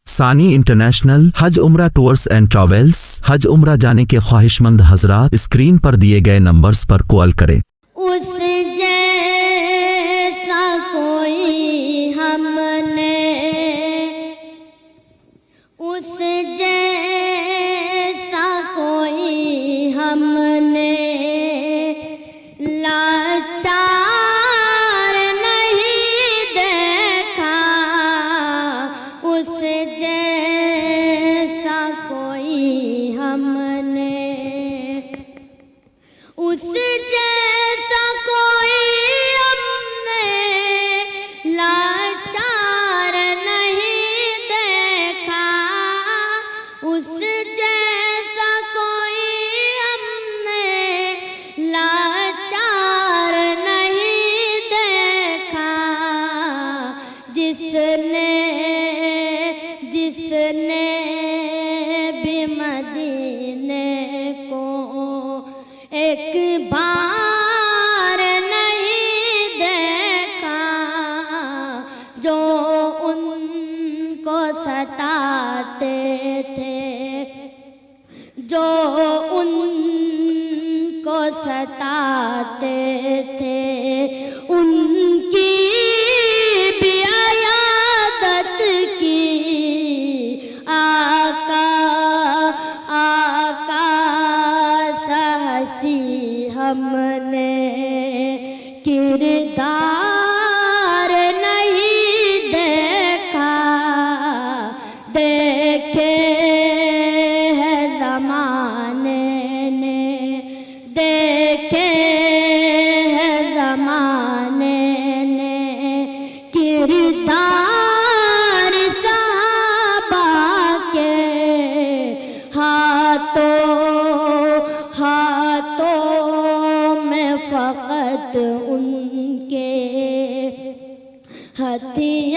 सानी इंटरनेशनल हज उम्रा टूर्स एंड ट्रैवल्स। हज उम्रा जाने के ख्वाहिशमंद हजरात स्क्रीन पर दिए गए नंबर्स पर कॉल करें। उस जैसा कोई हमने, उस जैसा कोई हमने लाचार नहीं देखा, उस जैसा कोई हमने, उस जैसा कोई हमने लाचार नहीं देखा, उस जैसा कोई हमने लाचार नहीं देखा, जिसने जिसने भी मदीने को एक बार नहीं देखा, जो उनको सताते थे, जो उनको सताते थे, उनकी भी अयादत की आका आका सहसी हमने किरदार नहीं देखा, देखे है ज़माने ने, देखे है ज़माने ने किरदार सहाबा के, हाथों में फ़क़त उनके हथियार